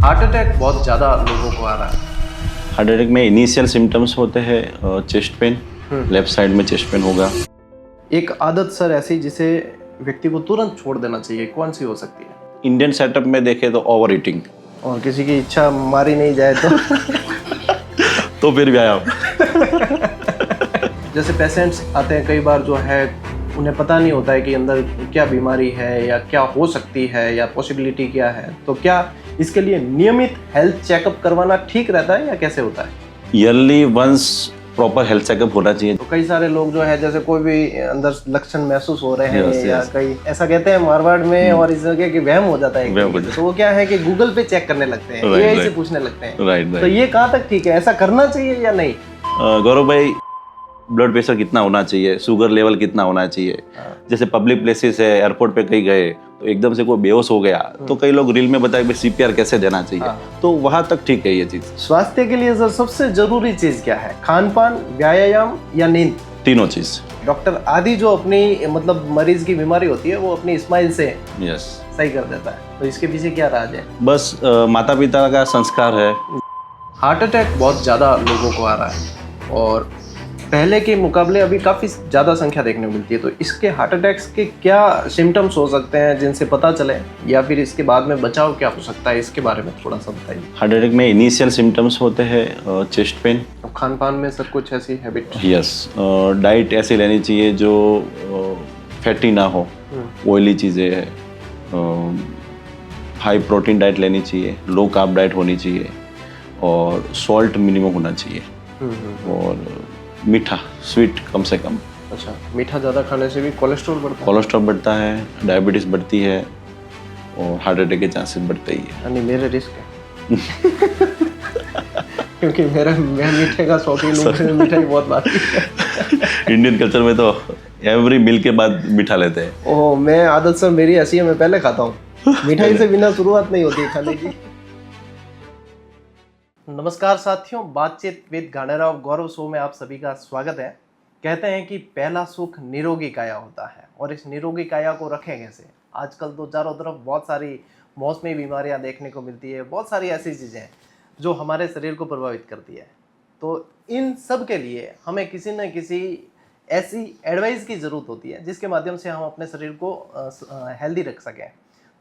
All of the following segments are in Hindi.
हार्ट अटैक बहुत ज़्यादा लोगों को आ रहा है। हार्ट अटैक में इनिशियल सिम्टम्स होते हैं चेस्ट पेन, लेफ्ट साइड में चेस्ट पेन होगा। एक आदत सर ऐसी जिसे व्यक्ति को तुरंत छोड़ देना चाहिए, कौन सी हो सकती है? इंडियन सेटअप में देखें तो ओवर ईटिंग, और किसी की इच्छा मारी नहीं जाए तो तो फिर व्यायाम। जैसे पेशेंट्स आते हैं कई बार जो है उन्हें पता नहीं होता है कि अंदर क्या बीमारी है या क्या हो सकती है या पॉसिबिलिटी क्या है, तो क्या इसके लिए नियमित हेल्थ चेकअप करवाना ठीक रहता है या कैसे होता है? Yearly once proper health checkup होना चाहिए। तो कई सारे लोग जो है जैसे कोई भी अंदर लक्षण महसूस हो रहे हैं Yes, या yes. कई ऐसा कहते हैं मारवाड़ में और इस जगह कि वहम हो जाता है एक वहम हो तरीके से। तो वो क्या है कि गूगल पे चेक करने लगते हैं, Right, एआई से right. पूछने लगते हैं। राइट तो ये कहाँ तक ठीक है, ऐसा करना चाहिए या नहीं? गौरव भाई, ब्लड प्रेशर कितना होना चाहिए, शुगर लेवल कितना होना चाहिए। जैसे पब्लिक प्लेसेस है, एयरपोर्ट पे कहीं गए तो एकदम से कोई बेहोश हो गया तो कई लोग रील में बताए कि सीपीआर कैसे देना चाहिए, तो वहां तक ठीक है ये चीज। स्वास्थ्य के लिए सर सबसे जरूरी चीज क्या है? खान पान, व्यायाम या नींद? तीनों चीज। डॉक्टर आदि जो अपनी मतलब मरीज की बीमारी होती है वो अपनी स्माइल से यस, सही कर देता है, तो इसके पीछे क्या राज है? बस माता पिता का संस्कार है। हार्ट अटैक बहुत ज़्यादा लोगों को आ रहा है और पहले के मुकाबले अभी काफ़ी ज़्यादा संख्या देखने को मिलती है। तो इसके हार्ट अटैक्स के क्या सिम्टम्स हो सकते हैं जिनसे पता चले, या फिर इसके बाद में बचाव क्या हो सकता है, इसके बारे में थोड़ा सा बताइए। हार्ट अटैक में इनिशियल सिम्टम्स होते हैं चेस्ट पेन। खान पान में सर कुछ ऐसी हैबिट? यस, डाइट ऐसी लेनी चाहिए जो फैटी ना हो, ऑयली चीज़ें है। हाई प्रोटीन डाइट लेनी चाहिए, लो कार्ब डाइट होनी चाहिए और सॉल्ट मिनिमम होना चाहिए और मीठा स्वीट कम से कम। अच्छा, मीठा ज़्यादा खाने से भी कोलेस्ट्रॉल बढ़ता है? कोलेस्ट्रॉल बढ़ता है, डायबिटीज़ बढ़ती है और हार्ट अटैक के चांसेस बढ़ते ही है। यानी मेरे रिस्क है क्योंकि मैं मीठे का शौकीन हूँ, मुझे मिठाई बहुत भाती है। इंडियन कल्चर में तो एवरी मील के बाद मीठा लेते हैं। ओह, मैं आदत सर मेरी ऐसी है, मैं पहले खाता हूँ, मिठाई से बिना शुरुआत नहीं होती खाने की। नमस्कार साथियों, बातचीत विद घाणेराव गौरव शो में आप सभी का स्वागत है। कहते हैं कि पहला सुख निरोगी काया होता है, और इस निरोगी काया को रखें कैसे? आजकल तो चारों तरफ बहुत सारी मौसमी बीमारियां देखने को मिलती है, बहुत सारी ऐसी चीज़ें जो हमारे शरीर को प्रभावित करती है। तो इन सब के लिए हमें किसी न किसी ऐसी एडवाइस की ज़रूरत होती है जिसके माध्यम से हम अपने शरीर को हेल्दी रख सकें।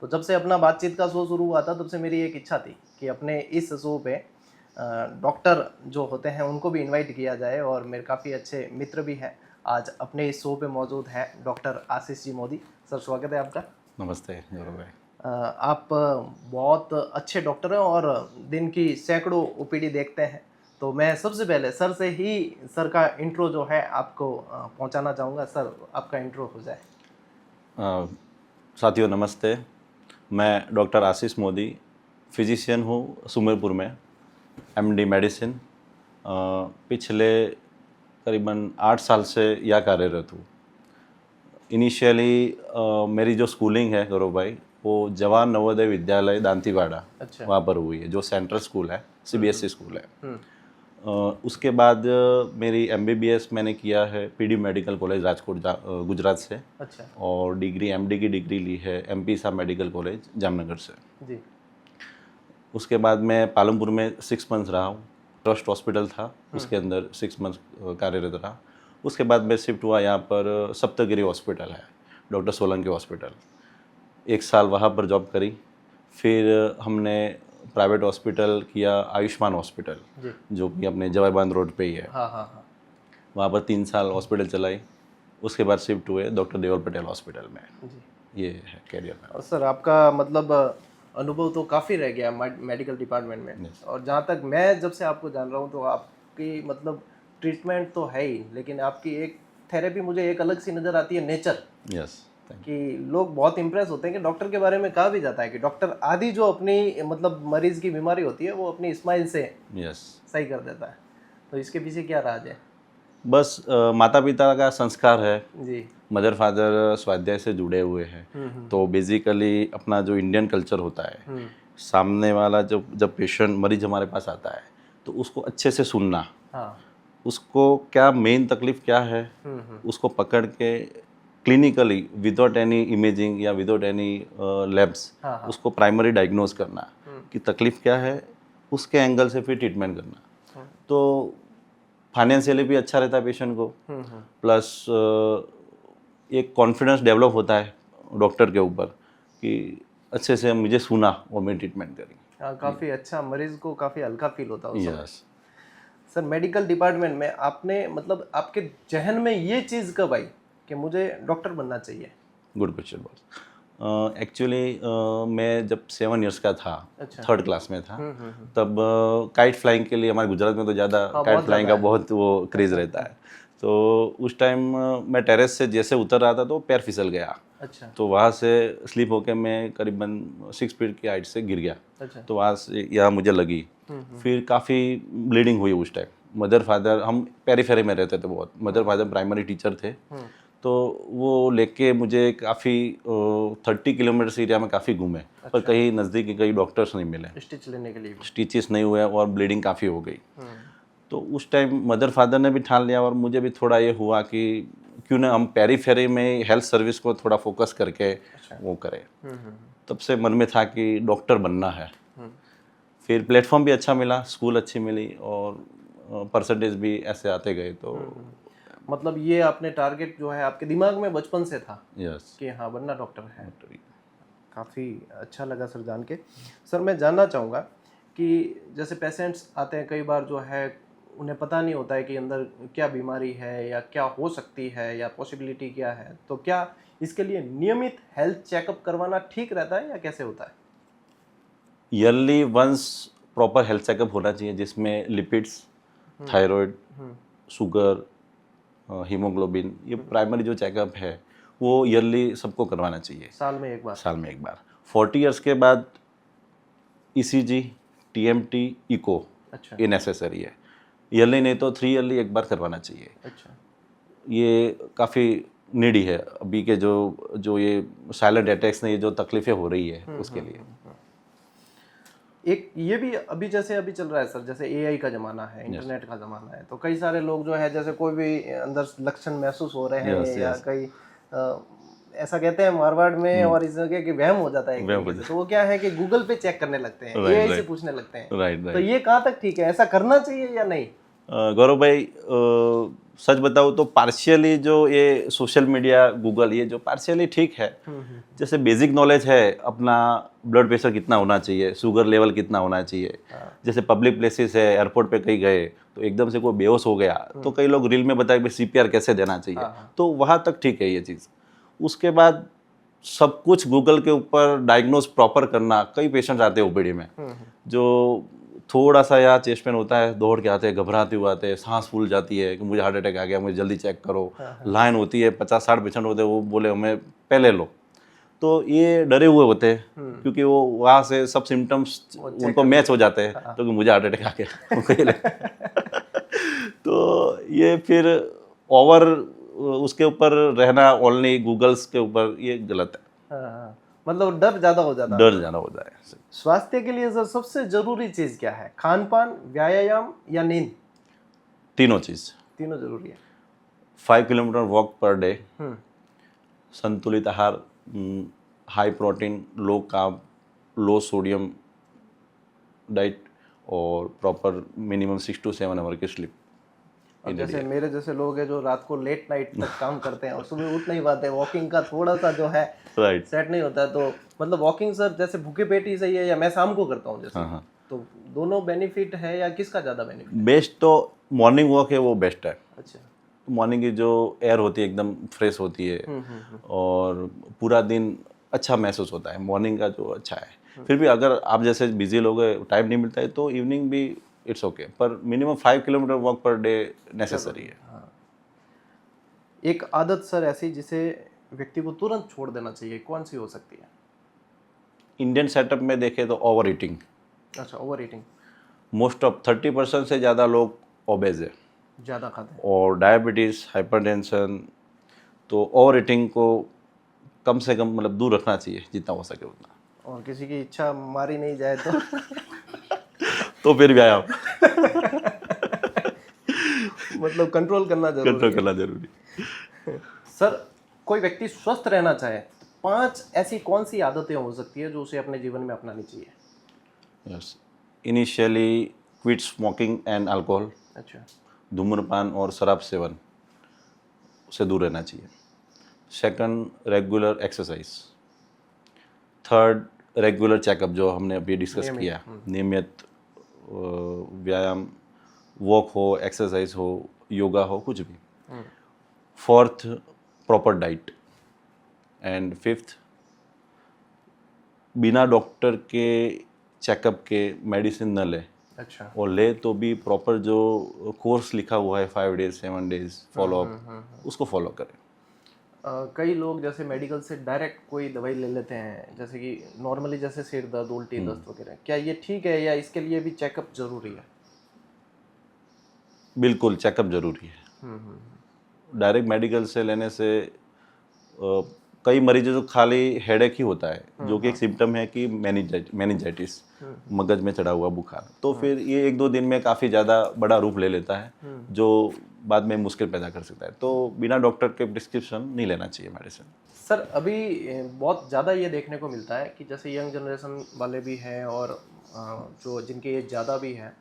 तो जब से अपना बातचीत का शो शुरू हुआ था तब से मेरी एक इच्छा थी कि अपने इस शो पे डॉक्टर जो होते हैं उनको भी इनवाइट किया जाए, और मेरे काफ़ी अच्छे मित्र भी हैं। आज अपने इस शो पे मौजूद हैं डॉक्टर आशीष जी मोदी। सर स्वागत है आपका। नमस्ते गौरव भाई। आप बहुत अच्छे डॉक्टर हैं और दिन की सैकड़ों ओपीडी देखते हैं। तो मैं सबसे पहले सर से ही सर का इंट्रो जो है आपको पहुंचाना चाहूँगा। सर आपका इंट्रो हो जाए। साथियों नमस्ते, मैं डॉक्टर आशीष मोदी फिजिशियन हूँ सुमेरपुर में, एमडी मेडिसिन। पिछले करीबन 8 साल से यहाँ कार्यरत हूँ। इनिशियली मेरी जो स्कूलिंग है गौरव भाई, वो जवान नवोदय विद्यालय दांतीवाड़ा, अच्छा, वहाँ पर हुई है, जो सेंट्रल स्कूल है, सीबीएसई स्कूल है। उसके बाद मेरी एमबीबीएस मैंने किया है PD medical college Rajkot Gujarat से। अच्छा और डिग्री एमडी की डिग्री ली है एमपी साहब मेडिकल कॉलेज जामनगर से जी। उसके बाद मैं पालमपुर में 6 मंथ्स रहा हूँ। ट्रस्ट हॉस्पिटल था, उसके अंदर 6 मंथ्स कार्यरत रहा। उसके बाद मैं शिफ्ट हुआ यहाँ पर सप्तगिरी हॉस्पिटल है, डॉक्टर सोलंकी हॉस्पिटल। 1 साल वहाँ पर जॉब करी। फिर हमने प्राइवेट हॉस्पिटल किया, आयुष्मान हॉस्पिटल, जो कि अपने जवाहर बांध रोड पे ही है। हाँ। वहाँ पर 3 साल हॉस्पिटल चलाई। उसके बाद शिफ्ट हुए डॉक्टर देवल पटेल हॉस्पिटल में जी। ये है कैरियर में। और सर आपका मतलब अनुभव तो काफ़ी रह गया मेडिकल डिपार्टमेंट में। और जहाँ तक मैं जब से आपको जान रहा हूँ तो आपकी मतलब ट्रीटमेंट तो है ही, लेकिन आपकी एक थेरेपी मुझे एक अलग सी नज़र आती है, नेचर। यस, कि लोग बहुत इंप्रेस होते हैं कि डॉक्टर के बारे में कहा भी जाता है कि डॉक्टर आदि जो अपनी मतलब मरीज की बीमारी होती है वो अपनी स्माइल से सही कर देता है। तो इसके पीछे क्या राज है? बस माता पिता का संस्कार है जी। मदर फादर स्वाध्याय से जुड़े हुए हैं। तो बेसिकली अपना जो इंडियन कल्चर होता है, सामने वाला जब पेशेंट मरीज हमारे पास आता है तो उसको अच्छे से सुनना, उसको क्या मेन तकलीफ क्या है, उसको पकड़ के क्लिनिकली विदाउट एनी इमेजिंग या विदाउट एनी लैब्स उसको प्राइमरी डायग्नोज करना, कि तकलीफ़ क्या है, उसके एंगल से फिर ट्रीटमेंट करना। हाँ। तो फाइनेंशियली भी अच्छा रहता है पेशेंट को, प्लस एक कॉन्फिडेंस डेवलप होता है डॉक्टर के ऊपर कि अच्छे से मुझे सुना और मैं ट्रीटमेंट करी। हाँ, काफ़ी अच्छा, मरीज को काफ़ी हल्का फील होता है उस समय। यस। सर मेडिकल डिपार्टमेंट में आपने मतलब आपके जहन में ये चीज़ कब आई कि मुझे डॉक्टर बनना चाहिए? Good question boss. एक्चुअली मैं जब 7 इयर्स का था, अच्छा। 3rd क्लास में था, तब काइट फ्लाइंग के लिए हमारे गुजरात में तो ज़्यादा हाँ, काइट बहुत फ्लाइंग ज़्यादा का है। बहुत वो क्रेज़ रहता है। तो उस टाइम मैं टेरेस से जैसे उतर रहा था तो पैर फिसल गया, अच्छा। तो वहाँ से स्लिप होकर मैं करीबन 6 फीट की हाइट से गिर गया। अच्छा। तो वहाँ से यहाँ मुझे लगी, फिर काफ़ी ब्लीडिंग हुई उस टाइम। मदर फादर, हम पेरीफेरी में रहते थे बहुत, मदर फादर प्राइमरी टीचर थे, तो वो लेके मुझे काफ़ी 30 किलोमीटर्स एरिया में काफ़ी घूमे, पर कहीं नज़दीक कहीं डॉक्टर्स नहीं मिले, स्टिच लेने के लिए भी। स्टिचेस नहीं हुए और ब्लीडिंग काफ़ी हो गई। तो उस टाइम मदर फादर ने भी ठान लिया और मुझे भी थोड़ा ये हुआ कि क्यों ना हम पेरीफेरी में हेल्थ सर्विस को थोड़ा फोकस करके वो करें। तब से मन में था कि डॉक्टर बनना है। फिर प्लेटफॉर्म भी अच्छा मिला, स्कूल अच्छी मिली और परसेंटेज भी ऐसे आते गए, तो मतलब ये आपने टारगेट जो है आपके दिमाग में बचपन से था यस। कि हाँ बनना डॉक्टर है। काफ़ी अच्छा लगा सर जान के। सर मैं जानना चाहूँगा कि जैसे पेशेंट्स आते हैं कई बार जो है उन्हें पता नहीं होता है कि अंदर क्या बीमारी है या क्या हो सकती है या पॉसिबिलिटी क्या है, तो क्या इसके लिए नियमित हेल्थ चेकअप करवाना ठीक रहता है या कैसे होता है? Yearly once proper health checkup होना चाहिए, जिसमें लिपिड्स, थायराइड, शुगर, हीमोग्लोबिन, ये प्राइमरी जो चेकअप है वो ईयरली सबको करवाना चाहिए, साल में एक बार? साल में एक बार। 40 इयर्स के बाद ईसीजी, टीएमटी, इको अच्छा। ये नेसेसरी है। ईयरली नहीं तो 3 ईयरली एक बार करवाना चाहिए। अच्छा। ये काफ़ी नीडी है अभी के जो जो ये साइलेंट अटैक्स ने ये जो तकलीफ़ें हो रही है उसके लिए। एक ये भी अभी जैसे अभी चल रहा है सर, जैसे एआई का ज़माना है, इंटरनेट का ज़माना है, तो कई सारे लोग जो है जैसे कोई भी अंदर लक्षण महसूस हो रहे हैं यस या यस। कई ऐसा कहते हैं मारवाड़ में और इस जगह कि वहम हो जाता है एक वहम तरीके हो से, तो वो क्या है कि गूगल पे चेक करने लगते हैं, राइट एआई से राइट पूछने लगते हैं, राइट तो राइट। ये कहाँ तक ठीक है, ऐसा करना चाहिए या नहीं? गौरव भाई, सच बताऊँ तो पार्शियली जो ये सोशल मीडिया, गूगल, ये जो पार्शियली ठीक है। जैसे बेसिक नॉलेज है अपना, ब्लड प्रेशर कितना होना चाहिए, शुगर लेवल कितना होना चाहिए। जैसे पब्लिक प्लेसेस है, एयरपोर्ट पे कहीं गए तो एकदम से कोई बेहोश हो गया तो कई लोग रील में बताए कि सीपीआर कैसे देना चाहिए, तो वहाँ तक ठीक है ये चीज़। उसके बाद सब कुछ गूगल के ऊपर डायग्नोज प्रॉपर करना, कई पेशेंट आते हैं ओपीडी में जो थोड़ा सा या चेस्ट पेन होता है, दौड़ के आते हैं, घबराते हुए आते हैं, सांस फूल जाती है कि मुझे हार्ट अटैक आ गया, मुझे जल्दी चेक करो। लाइन होती है, 50-60 पेशेंट होते हैं, वो बोले हमें पहले लो, तो ये डरे हुए होते हैं क्योंकि वो वहाँ से सब सिम्टम्स उनको मैच हो जाते हैं, तो कि मुझे हार्ट अटैक आ गया उनको ये लगता है। तो ये फिर ओवर उसके ऊपर रहना, ओनली गूगल्स के ऊपर, ये गलत है। हाँ, मतलब डर ज़्यादा हो जाता है। डर ज़्यादा होता है। स्वास्थ्य के लिए सर सबसे जरूरी चीज़ क्या है? खान पान, व्यायाम या नींद? तीनों चीज़। तीनों जरूरी है। 5 किलोमीटर वॉक पर डे, हम्म। संतुलित आहार, हाई प्रोटीन, लो कार्ब, लो सोडियम डाइट और प्रॉपर मिनिमम 6 to 7 आवर की स्लीप। अब जैसे मेरे जैसे लोग हैं जो रात को लेट नाइट तक काम करते हैं और सुबह उठ नहीं पाते, वॉकिंग का थोड़ा सा जो है राइट। सेट नहीं होता है, तो मतलब वॉकिंग सर जैसे भूखे पेट ही सही है या मैं शाम को करता हूँ जैसे, हाँ। तो दोनों बेनिफिट है या किसका ज़्यादा बेनिफिट? बेस्ट तो मॉर्निंग वॉक है, वो बेस्ट है। अच्छा। मॉर्निंग की जो एयर होती है एकदम फ्रेश होती है और पूरा दिन अच्छा महसूस होता है, मॉर्निंग का जो अच्छा है। फिर भी अगर आप जैसे बिजी लोग हैं, टाइम नहीं मिलता है, तो इवनिंग भी इट्स ओके, पर minimum 5 kilometre walk per day necessary है। हाँ। एक आदत सर ऐसी जिसे व्यक्ति को तुरंत छोड़ देना चाहिए, कौन सी हो सकती है? इंडियन सेटअप में देखें तो ओवर ईटिंग। अच्छा, ओवर ईटिंग। मोस्ट ऑफ 30% से ज़्यादा लोग ओबेज है, ज़्यादा खाते हैं। और डायबिटीज़, हाइपरटेंशन, तो ओवर ईटिंग को कम से कम मतलब दूर रखना चाहिए जितना हो सके उतना। और किसी की इच्छा मारी नहीं जाए तो तो फिर व्यायाम मतलब कंट्रोल करना जरूरी कंट्रोल है। करना जरूरी। सर कोई व्यक्ति स्वस्थ रहना चाहे तो 5 ऐसी कौन सी आदतें हो सकती है जो उसे अपने जीवन में अपनानी चाहिए? Yes, initially quit smoking and alcohol, अच्छा। धूम्रपान और शराब सेवन से दूर रहना चाहिए। Second, regular exercise. Third, regular checkup जो हमने अभी डिस्कस नियमित, किया, नियमित व्यायाम, वॉक हो, एक्सरसाइज हो, योगा हो, कुछ भी। Fourth, proper diet. And fifth, बिना डॉक्टर के चेकअप के मेडिसिन न ले, अच्छा। और ले तो भी प्रॉपर जो कोर्स लिखा हुआ है 5 डेज 7 डेज फॉलोअप, उसको फॉलो करें। कई लोग जैसे मेडिकल से डायरेक्ट कोई दवाई ले लेते हैं, जैसे कि नॉर्मली जैसे सिर दर्द, उल्टी, दस्त वगैरह, क्या ये ठीक है या इसके लिए भी चेकअप जरूरी है? बिल्कुल चेकअप जरूरी है। डायरेक्ट मेडिकल से लेने से कई मरीजों को खाली हेडेक ही होता है, जो कि एक सिम्टम है कि मेनिंजाइटिस, मगज में चढ़ा हुआ बुखार। तो फिर ये 1-2 दिन में काफ़ी ज़्यादा बड़ा रूप ले लेता है, जो बाद में मुश्किल पैदा कर सकता है। तो बिना डॉक्टर के प्रिस्क्रिप्शन नहीं लेना चाहिए मेडिसिन। सर अभी बहुत ज़्यादा ये देखने को मिलता है कि जैसे यंग जनरेशन वाले भी हैं और जो जिनकी एज ज़्यादा भी है,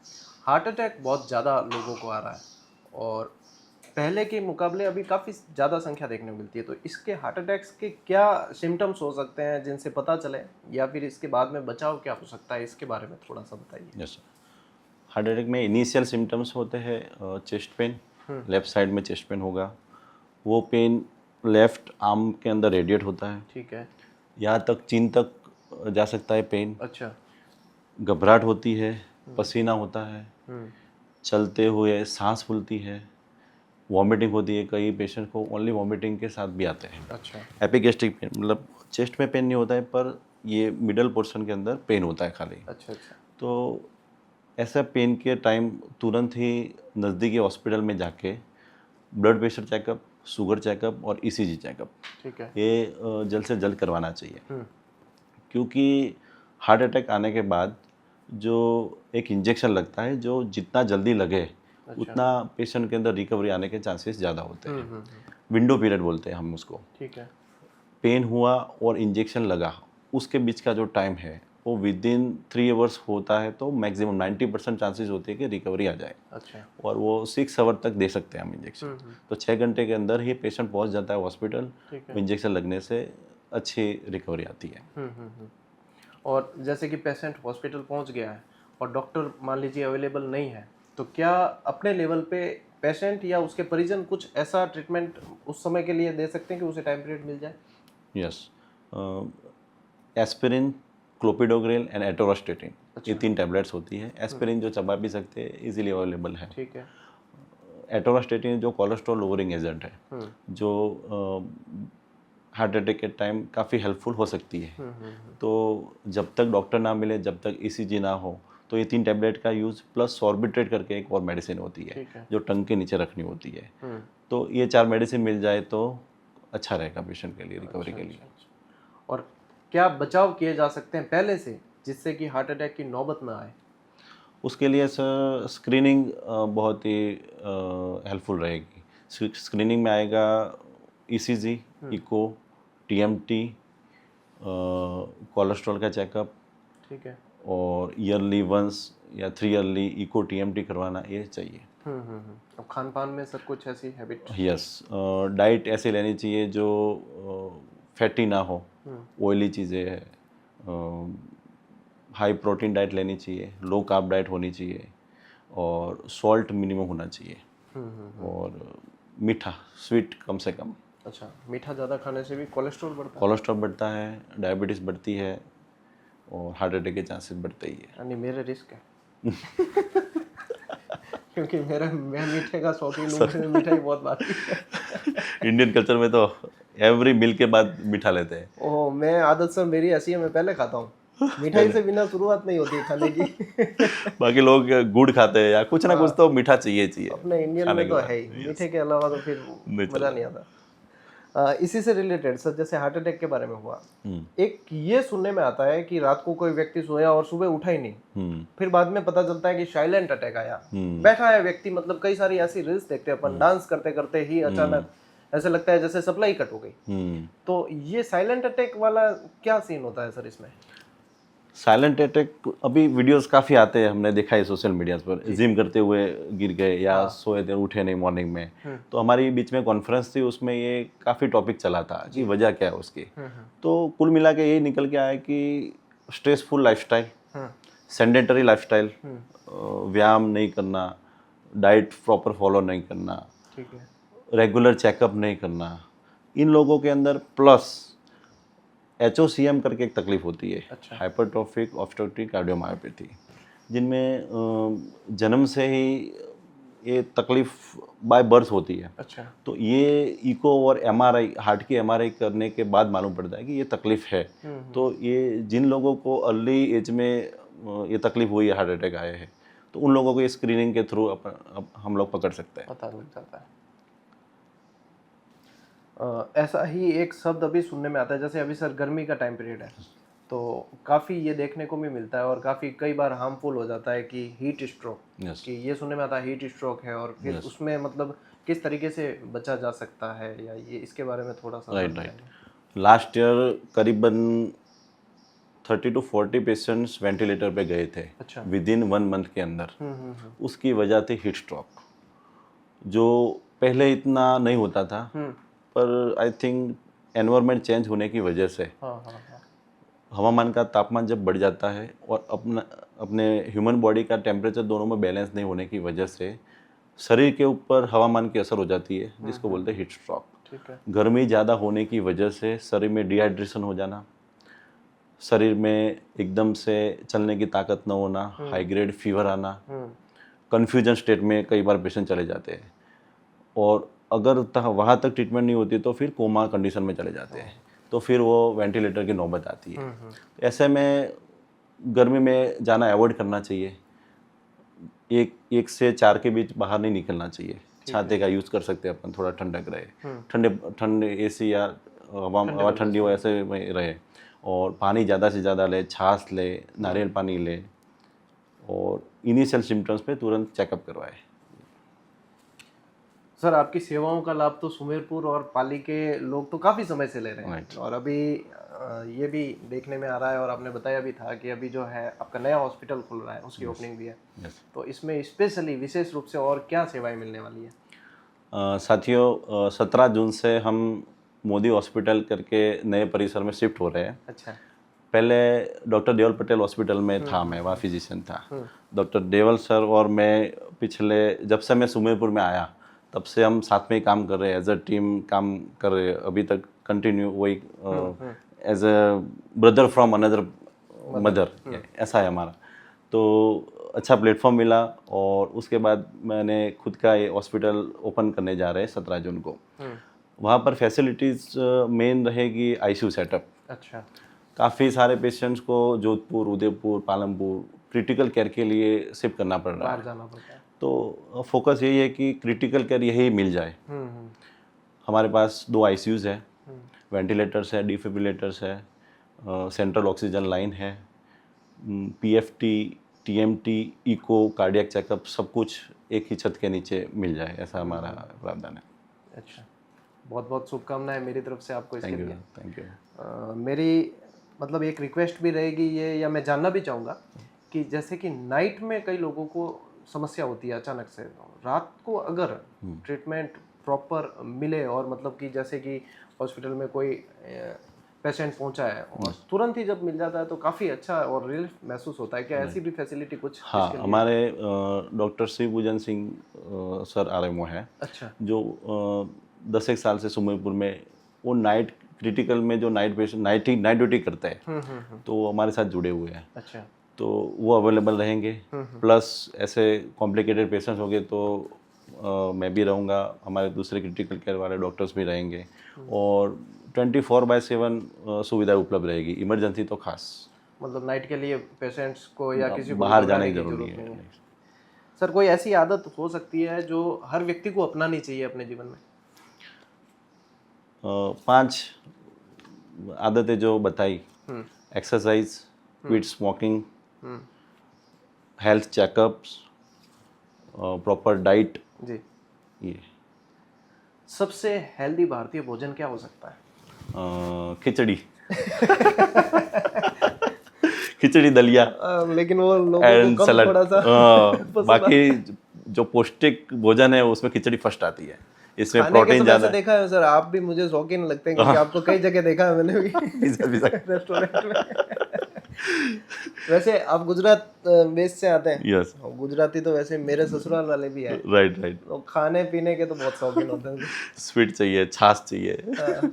हार्ट अटैक बहुत ज़्यादा लोगों को आ रहा है और पहले के मुकाबले अभी काफ़ी ज़्यादा संख्या देखने को मिलती है। तो इसके हार्ट अटैक्स के क्या सिम्टम्स हो सकते हैं जिनसे पता चले, या फिर इसके बाद में बचाव क्या हो सकता है, इसके बारे में थोड़ा सा बताइए। यस, हार्ट अटैक में इनिशियल सिम्टम्स होते हैं चेस्ट पेन, लेफ्ट साइड में चेस्ट पेन होगा। वो पेन लेफ्ट आर्म के अंदर रेडिएट होता है, ठीक है। यहाँ तक चिन तक जा सकता है पेन। अच्छा। घबराहट होती है, पसीना होता है, हम्म। चलते हुए सांस फूलती है, वॉमिटिंग होती है। कई पेशेंट को ओनली वॉमिटिंग के साथ भी आते हैं। अच्छा। एपिगैस्ट्रिक पेन, मतलब चेस्ट में पेन नहीं होता है, पर ये मिडल पोर्शन के अंदर पेन होता है खाली। अच्छा। अच्छा। तो ऐसा पेन के टाइम तुरंत ही नज़दीकी हॉस्पिटल में जाके blood pressure checkup, sugar checkup और ईसीजी चेकअप, ठीक है। ये जल्द से जल्द करवाना चाहिए। क्योंकि हार्ट अटैक आने के बाद जो एक इंजेक्शन लगता है, जो जितना जल्दी लगे उतना पेशेंट के अंदर रिकवरी आने के चांसेस ज़्यादा होते हैं। विंडो पीरियड बोलते हैं हम उसको। ठीक है। पेन हुआ और इंजेक्शन लगा, उसके बीच का जो टाइम है वो विदिन 3 आवर्स होता है, तो मैक्सिमम 90% चांसेस होते हैं कि रिकवरी आ जाए। अच्छा। और वो 6 आवर तक दे सकते हैं हम इंजेक्शन। तो 6 घंटे के अंदर ही पेशेंट पहुंच जाता है हॉस्पिटल। ठीक है। इंजेक्शन लगने से अच्छी रिकवरी आती है। और जैसे कि पेशेंट हॉस्पिटल पहुंच गया है और डॉक्टर मान लीजिए अवेलेबल नहीं है, तो क्या अपने लेवल पे पेशेंट या उसके परिजन कुछ ऐसा ट्रीटमेंट उस समय के लिए दे सकते हैं कि उसे टाइम पीरियड मिल जाए? यस, एस्पिरिन, क्लोपिडोग्रेल एंड एटोरास्टेटिन, ये 3 टैबलेट्स होती है। एस्पिरिन जो चबा भी सकते हैं, इजीली अवेलेबल है। ठीक है। एटोरास्टेटिन जो कोलेस्ट्रॉल लोअरिंग एजेंट है, जो हार्ट अटैक के टाइम काफ़ी हेल्पफुल हो सकती है। तो जब तक डॉक्टर ना मिले, जब तक ईसीजी ना हो, तो ये 3 टैबलेट का यूज़ प्लस सॉर्बिट्रेट करके एक और मेडिसिन होती है, ठीक है। जो टंग के नीचे रखनी होती है। तो ये 4 मेडिसिन मिल जाए तो अच्छा रहेगा पेशेंट के लिए, रिकवरी के लिए। और क्या बचाव किए जा सकते हैं पहले से, जिससे कि हार्ट अटैक की नौबत ना आए? उसके लिए सर स्क्रीनिंग बहुत ही हेल्पफुल रहेगी। स्क्रीनिंग में आएगा ईसीजी, इको, टीएमटी, कोलेस्ट्रॉल का चेकअप, ठीक है। और ईयरली वंस या 3 ईयरली इको टीएमटी करवाना ये चाहिए। अब खान पान में सर कुछ ऐसी हैबिट? यस, डाइट ऐसे लेनी चाहिए जो फैटी ना हो, ऑयली चीज़ें है, हाई प्रोटीन डाइट लेनी चाहिए, लो कार्ब डाइट होनी चाहिए, और सॉल्ट मिनिमम होना चाहिए, और मीठा स्वीट कम से कम। अच्छा, मीठा ज़्यादा खाने से भी कोलेस्ट्रॉल बढ़ता है? कोलेस्ट्रॉल बढ़ता है, डायबिटीज़ बढ़ती है, और हार्ट अटैक के चांसेस बढ़ते ही है। यानी मेरे रिस्क है। क्योंकि मैं मीठे का शौकीन हूँ, मुझे मिठाई बहुत भाती है। इंडियन कल्चर में तो एवरी मील के बाद मीठा लेते हैं। ओह, मैं आदत सर मेरी ऐसी है, मैं पहले खाता हूँ। मिठाई से बिना शुरुआत नहीं होती खाने की। बाकी लोग गुड़ खाते हैं या कुछ ना कुछ तो मीठा चाहिए अपने इंडियन खाने में के तो बाद। है ही, मीठे के अलावा तो फिर मज़ा नहीं आता। इसी से रिलेटेड सर, जैसे हार्ट अटैक के बारे में हुआ, एक ये सुनने में आता है कि रात को कोई व्यक्ति सोया और सुबह उठा ही नहीं, फिर बाद में पता चलता है कि साइलेंट अटैक आया। बैठा है व्यक्ति, मतलब कई सारी ऐसी रील्स देखते हैं अपन, डांस करते करते ही अचानक ऐसे लगता है जैसे सप्लाई कट हो गई। तो ये साइलेंट अटैक वाला क्या सीन होता है सर इसमें? साइलेंट अटैक अभी वीडियोस काफ़ी आते हैं, हमने देखा है सोशल मीडिया पर, जिम करते हुए गिर गए या सोए थे उठे नहीं मॉर्निंग में। तो हमारी बीच में कॉन्फ्रेंस थी, उसमें ये काफ़ी टॉपिक चला था कि वजह क्या है उसकी। तो कुल मिला के यही निकल के आया कि स्ट्रेसफुल लाइफस्टाइल, सेडेंटरी लाइफस्टाइल, व्यायाम नहीं करना, डाइट प्रॉपर फॉलो नहीं करना, ठीक है। रेगुलर चेकअप नहीं करना, इन लोगों के अंदर प्लस HOCM करके एक तकलीफ होती है, अच्छा। हाइपरट्रोफिक ऑब्स्ट्रक्टिव कार्डियोमायोपैथी, जिनमें जन्म से ही ये तकलीफ बाय बर्थ होती है। अच्छा। तो ये इको और MRI, हार्ट की MRI करने के बाद मालूम पड़ता है कि ये तकलीफ है। तो ये जिन लोगों को अर्ली एज में ये तकलीफ हुई है, हार्ट अटैक आए हैं, तो उन लोगों को ये स्क्रीनिंग के थ्रू हम लोग पकड़ सकते हैं। पता लग जाता है। ऐसा ही एक शब्द अभी सुनने में आता है, जैसे अभी सर गर्मी का टाइम पीरियड है, तो काफ़ी ये देखने को भी मिलता है और काफ़ी कई बार हार्मफुल हो जाता है कि हीट स्ट्रोक, Yes. कि ये सुनने में आता है हीट स्ट्रोक है, और फिर उसमें मतलब किस तरीके से बचा जा सकता है, या ये इसके बारे में थोड़ा सा राइट बताएंगे? राइट। लास्ट ईयर करीबन 30 to 40 पेशेंट्स वेंटिलेटर पे गए थे अच्छा। विद इन 1 मंथ के अंदर। उसकी वजह थी हीट स्ट्रोक, जो पहले इतना नहीं होता था, पर आई थिंक एनवायरनमेंट चेंज होने की वजह से, हाँ हाँ हाँ। हवामान का तापमान जब बढ़ जाता है और अपने ह्यूमन बॉडी का टेम्परेचर दोनों में बैलेंस नहीं होने की वजह से शरीर के ऊपर हवामान की असर हो जाती है, जिसको बोलते हैं हीट स्ट्रोक। ठीक है। गर्मी ज़्यादा होने की वजह से शरीर में डिहाइड्रेशन हो जाना, शरीर में एकदम से चलने की ताकत न होना, हाई ग्रेड फीवर आना, कन्फ्यूजन स्टेट में कई बार पेशेंट चले जाते हैं, और अगर वहाँ तक ट्रीटमेंट नहीं होती तो फिर कोमा कंडीशन में चले जाते हैं, तो फिर वो वेंटिलेटर की नौबत आती है। ऐसे में गर्मी में जाना अवॉइड करना चाहिए, 1 से 4 के बीच बाहर नहीं निकलना चाहिए। छाते का यूज़ कर सकते हैं अपन, थोड़ा ठंडक रहे, ठंडे AC या हवा ठंडी हो ऐसे में रहे, और पानी ज़्यादा से ज़्यादा ले, छाछ ले, नारियल पानी ले, और इनिशियल सिम्टम्स पे तुरंत चेकअप करवाए। सर आपकी सेवाओं का लाभ तो सुमेरपुर और पाली के लोग तो काफ़ी समय से ले रहे हैं, Right. और अभी ये भी देखने में आ रहा है, और आपने बताया भी था कि अभी जो है आपका नया हॉस्पिटल खुल रहा है, उसकी ओपनिंग भी है। Yes. तो इसमें स्पेशली विशेष रूप से और क्या सेवाएं मिलने वाली है? साथियों, 17 जून से हम मोदी हॉस्पिटल करके नए परिसर में शिफ्ट हो रहे हैं। अच्छा। पहले डॉक्टर देवल पटेल हॉस्पिटल में था, मैं वहाँ फिजिशियन था। डॉक्टर देवल सर और मैं पिछले, जब से मैं सुमेरपुर में आया तब से हम साथ में ही काम कर रहे हैं, एज अ टीम काम कर रहे हैं, अभी तक कंटिन्यू वही, as a brother from another mother, ऐसा है हमारा। तो अच्छा प्लेटफॉर्म मिला, और उसके बाद मैंने खुद का ये हॉस्पिटल ओपन करने जा रहे हैं 17 जून को। वहाँ पर फैसिलिटीज़ मेन रहेगी ICU सेटअप। अच्छा। काफ़ी सारे पेशेंट्स को जोधपुर, उदयपुर, पालमपुर क्रिटिकल केयर के लिए शिफ्ट करना पड़ रहा बाहर है, जाना पड़ता है। तो फोकस यही है कि क्रिटिकल केयर यही मिल जाए। हमारे पास 2 ICUs है, वेंटिलेटर्स है, डिफिब्रिलेटर्स है, सेंट्रल ऑक्सीजन लाइन है, PFT, TMT, echo, cardiac checkup, सब कुछ एक ही छत के नीचे मिल जाए, ऐसा हमारा प्रावधान है। अच्छा, बहुत बहुत शुभकामनाएं मेरी तरफ से आपको इसके लिए। Thank you. मेरी मतलब एक रिक्वेस्ट भी रहेगी ये, या मैं जानना भी चाहूँगा कि जैसे कि नाइट में कई लोगों को समस्या होती है अचानक से, रात को अगर ट्रीटमेंट प्रॉपर मिले, और मतलब कि जैसे कि हॉस्पिटल में कोई पेशेंट पहुंचा है और तुरंत ही जब मिल जाता है तो काफ़ी अच्छा और रिलीफ महसूस होता है, क्या ऐसी भी फैसिलिटी कुछ हाँ, इसके लिए? हमारे doctor Shivbhushan Singh sir RMO है, अच्छा। जो 10 एक साल से सुमेरपुर में, वो नाइट क्रिटिकल में जो नाइट पेशेंट नाइट ड्यूटी करते हैं, तो वो हमारे साथ जुड़े हुए हैं। अच्छा। तो वो अवेलेबल रहेंगे, प्लस ऐसे कॉम्प्लिकेटेड पेशेंट्स होंगे तो मैं भी रहूँगा, हमारे दूसरे क्रिटिकल केयर वाले डॉक्टर्स भी रहेंगे, और 24/7 सुविधा उपलब्ध रहेगी, इमरजेंसी तो खास। मतलब नाइट के लिए पेशेंट्स को या किसी को बाहर घबराने जाने की की जरूरत जरूरत नहीं नहीं है। है। सर कोई ऐसी आदत हो सकती है जो हर व्यक्ति को अपनानी चाहिए अपने जीवन में? 5 आदतें जो बताई: exercise, quit smoking, health checkups, proper diet, जी। ये सबसे हेल्दी भारतीय भोजन क्या हो सकता है? खिचड़ी। खिचड़ी दलिया लेकिन वो लोगों एंड को कम सलाद। थोड़ा सा पसंद बाकी जो पौष्टिक भोजन है उसमें खिचड़ी फर्स्ट आती है, इसमें खाने के प्रोटीन तो ज़्यादा वैसे देखा है सर, आप भी मुझे शौकीन लगते हैं क्योंकि आपको कई जगह देखा है मैंने भी है। रेस्टोरेंट में। वैसे आप गुजरात बेस से आते हैं? यस, गुजराती तो वैसे मेरे ससुराल वाले भी हैं, राइट राइट। तो खाने पीने के तो बहुत शौकीन होते हैं। स्वीट चाहिए, छाछ चाहिए। हाँ,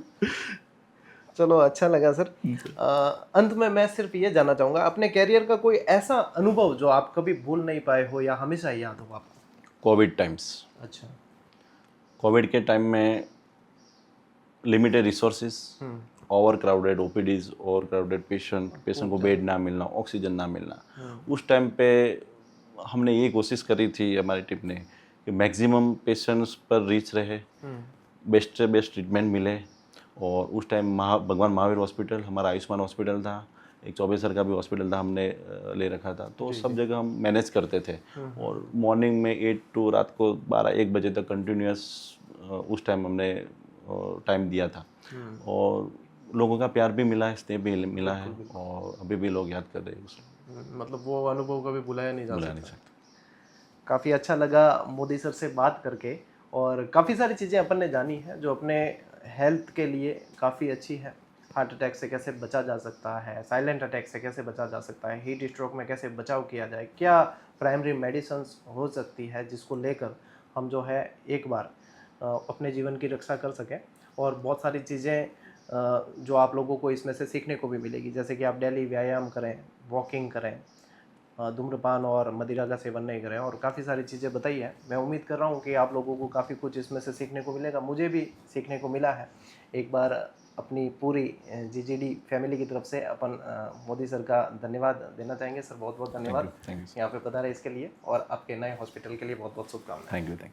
चलो अच्छा लगा सर। अंत में मैं सिर्फ ये जानना चाहूँगा, अपने कैरियर का कोई ऐसा अनुभव जो आप कभी भूल नहीं पाए हो या हमेशा याद हो आपको? कोविड टाइम्स, अच्छा। कोविड के टाइम में limited resources, over crowded OPTs, over crowded patient को बेड ना मिलना, ऑक्सीजन ना मिलना। उस टाइम पे हमने ये कोशिश करी थी हमारी टीम ने कि मैक्सिमम पेशेंट्स पर रीच रहे, बेस्ट से बेस्ट ट्रीटमेंट मिले। और उस टाइम भगवान महावीर हॉस्पिटल हमारा आयुष्मान हॉस्पिटल था, एक चौबेसर का भी हॉस्पिटल था, हमने ले रखा था। तो सब जगह हम मैनेज करते थे और मॉर्निंग में 8 टू रात को 12-1 बजे तक कंटिन्यूस उस टाइम हमने टाइम दिया था। और लोगों का प्यार भी मिला है, स्नेह भी मिला है और अभी भी लोग याद कर रहे हैं उसे, मतलब वो अनुभव कभी भुलाया नहीं जा भुला नहीं सकता। सकते। काफ़ी अच्छा लगा मोदी सर से बात करके, और काफ़ी सारी चीज़ें अपन ने जानी है जो अपने हेल्थ के लिए काफ़ी अच्छी है। हार्ट अटैक से कैसे बचा जा सकता है, साइलेंट अटैक से कैसे बचा जा सकता है, हीट स्ट्रोक में कैसे बचाव किया जाए, क्या प्राइमरी मेडिसिन्स हो सकती है जिसको लेकर हम जो है एक बार अपने जीवन की रक्षा कर सकें। और बहुत सारी चीज़ें जो आप लोगों को इसमें से सीखने को भी मिलेगी, जैसे कि आप डेली व्यायाम करें, वॉकिंग करें, धूम्रपान और मदिरा का सेवन नहीं करें, और काफ़ी सारी चीज़ें बताई हैं। मैं उम्मीद कर रहा हूँ कि आप लोगों को काफ़ी कुछ इसमें से सीखने को मिलेगा, मुझे भी सीखने को मिला है। एक बार अपनी पूरी जीजीडी फैमिली की तरफ से अपन मोदी सर का धन्यवाद देना चाहेंगे। सर बहुत बहुत धन्यवाद थैंक यू। यहाँ पे पधारे इसके लिए, और आपके नए हॉस्पिटल के लिए बहुत बहुत शुभकामनाएं। Thank you.